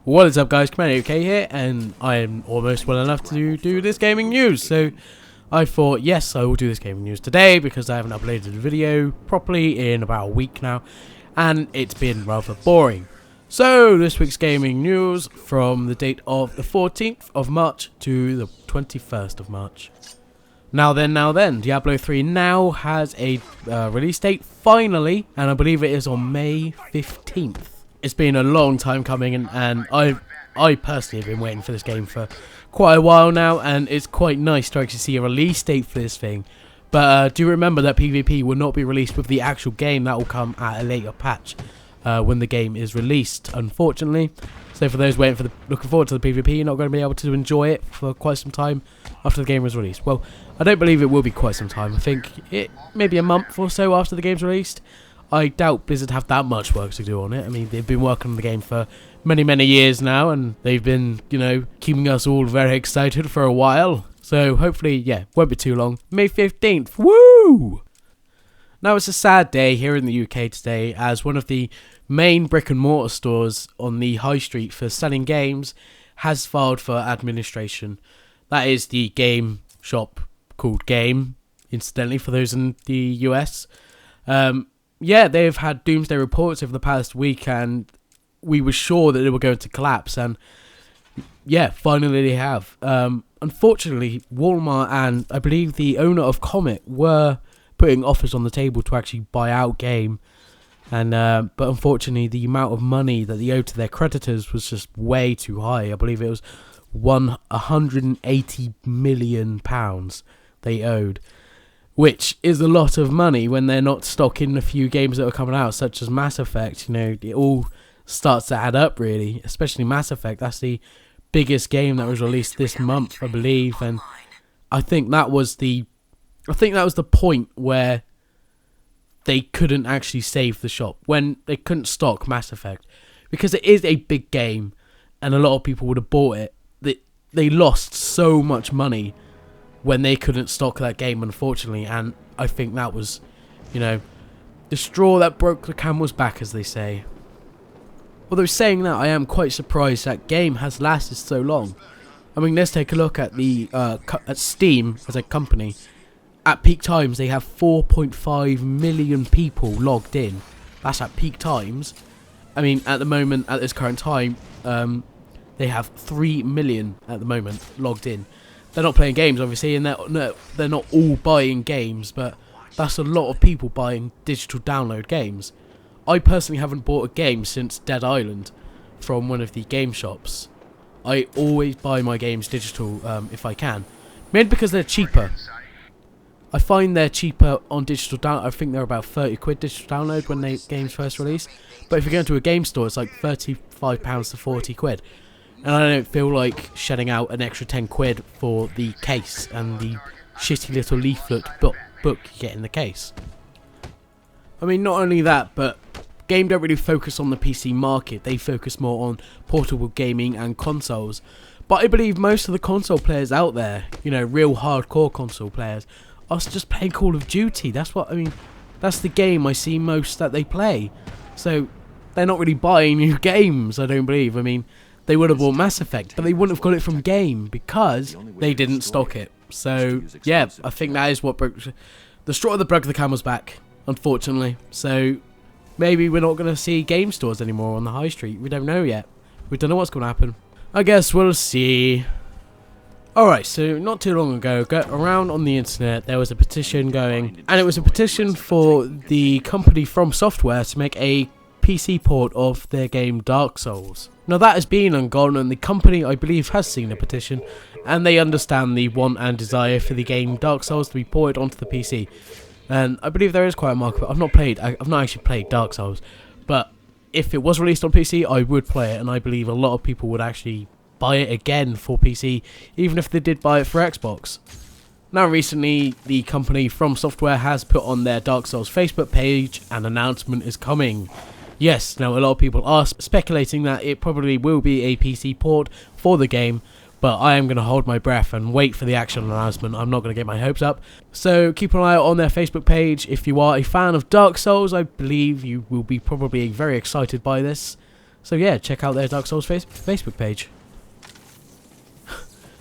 What is up, guys? Commander UK here, and I am almost well enough to do this gaming news. So I thought, yes, I will do this gaming news today because I haven't uploaded a video properly in about a week now, and it's been rather boring. So this week's gaming news from the date of the 14th of March to the 21st of March. Now then, Diablo 3 now has a release date, finally, and I believe it is on May 15th. It's been a long time coming, and I personally have been waiting for this game for quite a while now, and it's quite nice to actually see a release date for this thing. But do remember that PvP will not be released with the actual game. That will come at a later patch when the game is released, unfortunately. So for those looking forward to the PvP, you're not going to be able to enjoy it for quite some time after the game is released. Well, I don't believe it will be quite some time. I think it maybe a month or so after the game's released. I doubt Blizzard have that much work to do on it. I mean, they've been working on the game for many years now, and they've been, keeping us all very excited for a while. So hopefully, yeah, won't be too long. May 15th, woo! Now, it's a sad day here in the UK today, as one of the main brick and mortar stores on the high street for selling games has filed for administration. That is the game shop called Game, incidentally, for those in the US. Yeah, they've had doomsday reports over the past week, and we were sure that they were going to collapse, and yeah, finally they have. Unfortunately, Walmart and I believe the owner of Comet were putting offers on the table to actually buy out Game, and but unfortunately the amount of money that they owed to their creditors was just way too high. I believe it was £180 million they owed, which is a lot of money when they're not stocking a few games that are coming out, such as Mass Effect. It all starts to add up, really, especially Mass Effect. That's the biggest game that was released this month, I believe, and I think that was the point where they couldn't actually save the shop, when they couldn't stock Mass Effect, because it is a big game, and a lot of people would have bought it. They lost so much money when they couldn't stock that game, unfortunately, and I think that was, the straw that broke the camel's back, as they say. Although saying that, I am quite surprised that Game has lasted so long. I mean, let's take a look at the at Steam as a company. At peak times, they have 4.5 million people logged in. That's at peak times. I mean, at the moment, at this current time, they have 3 million at the moment logged in. They're not playing games, obviously, and they're not all buying games, but that's a lot of people buying digital download games. I personally haven't bought a game since Dead Island from one of the game shops. I always buy my games digital if I can, mainly because they're cheaper. I find they're cheaper on digital download. I think they're about 30 quid digital download when the games first release. But if you go into a game store, it's like £35 to 40 quid. And I don't feel like shelling out an extra 10 quid for the case and the shitty little leaflet book you get in the case. I mean, not only that, but Game don't really focus on the PC market. They focus more on portable gaming and consoles. But I believe most of the console players out there, real hardcore console players, are just playing Call of Duty. That's the game I see most that they play. So they're not really buying new games, I don't believe. I mean, they would have bought Mass Effect, but they wouldn't have got it from Game because they didn't stock it. So, yeah, I think that is what broke the straw that broke the camel's back, unfortunately. So, maybe we're not going to see game stores anymore on the high street. We don't know yet. We don't know what's going to happen. I guess we'll see. Alright, so not too long ago, around on the internet, there was a petition going, and it was a petition for the company From Software to make a PC port of their game Dark Souls. Now that has been and gone, and the company, I believe, has seen the petition, and they understand the want and desire for the game Dark Souls to be ported onto the PC. And I believe there is quite a market. I've not actually played Dark Souls, but if it was released on PC, I would play it, and I believe a lot of people would actually buy it again for PC, even if they did buy it for Xbox. Now recently, the company From Software has put on their Dark Souls Facebook page, an announcement is coming. Yes, now a lot of people are speculating that it probably will be a PC port for the game, but I am going to hold my breath and wait for the actual announcement. I'm not going to get my hopes up. So keep an eye out on their Facebook page. If you are a fan of Dark Souls, I believe you will be probably very excited by this. So yeah, check out their Dark Souls Facebook page.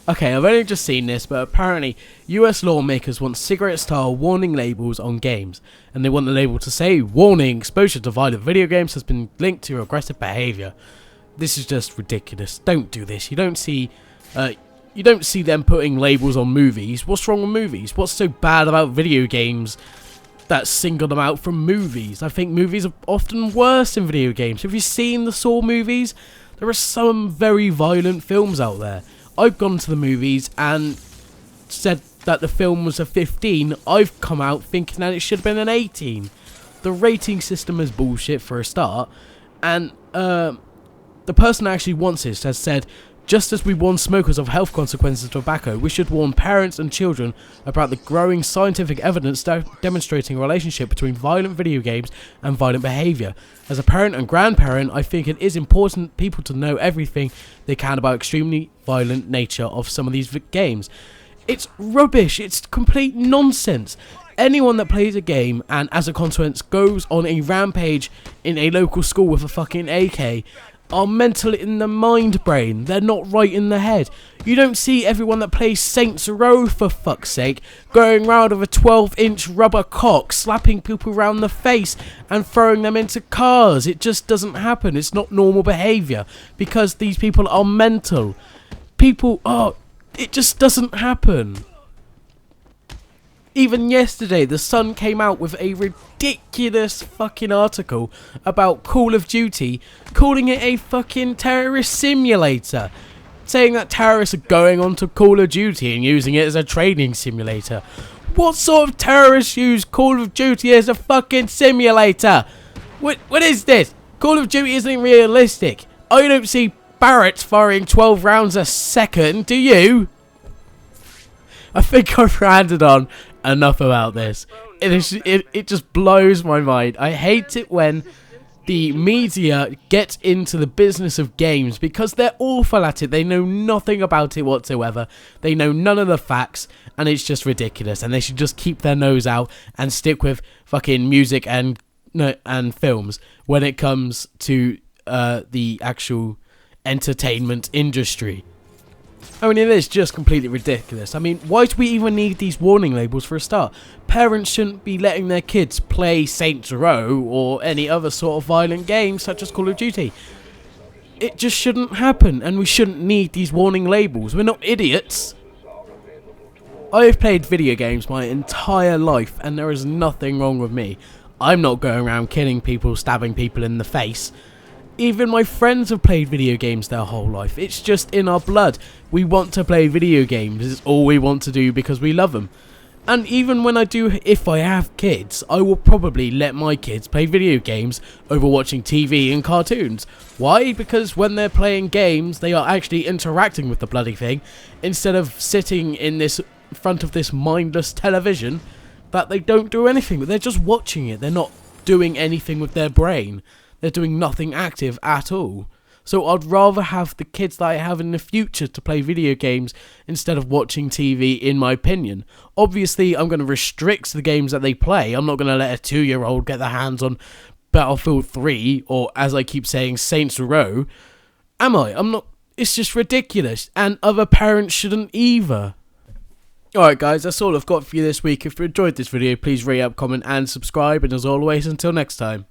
Okay, I've only just seen this, but apparently US lawmakers want cigarette-style warning labels on games, and they want the label to say, "Warning, exposure to violent video games has been linked to aggressive behaviour." This is just ridiculous. Don't do this. You don't see them putting labels on movies. What's wrong with movies? What's so bad about video games that single them out from movies? I think movies are often worse than video games. Have you seen the Saw movies? There are some very violent films out there. I've gone to the movies and said that the film was a 15. I've come out thinking that it should have been an 18. The rating system is bullshit for a start, and the person that actually wants this has said, "Just as we warn smokers of health consequences of tobacco, we should warn parents and children about the growing scientific evidence demonstrating a relationship between violent video games and violent behaviour. As a parent and grandparent, I think it is important people to know everything they can about extremely violent nature of some of these games." It's rubbish. It's complete nonsense. Anyone that plays a game and as a consequence goes on a rampage in a local school with a fucking AK are mental in the mind brain. They're not right in the head. You don't see everyone that plays Saints Row, for fuck's sake, going round with a 12-inch rubber cock, slapping people around the face and throwing them into cars. It just doesn't happen. It's not normal behaviour because these people are mental. It just doesn't happen. Even yesterday, The Sun came out with a ridiculous fucking article about Call of Duty, calling it a fucking terrorist simulator. Saying that terrorists are going onto Call of Duty and using it as a training simulator. What sort of terrorists use Call of Duty as a fucking simulator? What is this? Call of Duty isn't realistic. I don't see Barretts firing 12 rounds a second, do you? I think I've ranted on enough about this. It just blows my mind. I hate it when the media gets into the business of games because they're awful at it. They know nothing about it whatsoever. They know none of the facts, and it's just ridiculous. And they should just keep their nose out and stick with fucking music and films when it comes to the actual entertainment industry. I mean, it is just completely ridiculous. I mean, why do we even need these warning labels for a start? Parents shouldn't be letting their kids play Saints Row or any other sort of violent game such as Call of Duty. It just shouldn't happen, and we shouldn't need these warning labels. We're not idiots. I've played video games my entire life, and there is nothing wrong with me. I'm not going around killing people, stabbing people in the face. Even my friends have played video games their whole life. It's just in our blood. We want to play video games. It's all we want to do because we love them. And even when if I have kids, I will probably let my kids play video games over watching TV and cartoons. Why? Because when they're playing games, they are actually interacting with the bloody thing, instead of sitting in front of this mindless television that they don't do anything with. They're just watching it. They're not doing anything with their brain. They're doing nothing active at all. So I'd rather have the kids that I have in the future to play video games instead of watching TV, in my opinion. Obviously, I'm going to restrict the games that they play. I'm not going to let a 2-year-old get their hands on Battlefield 3 or, as I keep saying, Saints Row. Am I? I'm not. It's just ridiculous. And other parents shouldn't either. Alright guys, that's all I've got for you this week. If you enjoyed this video, please rate up, comment and subscribe. And as always, until next time.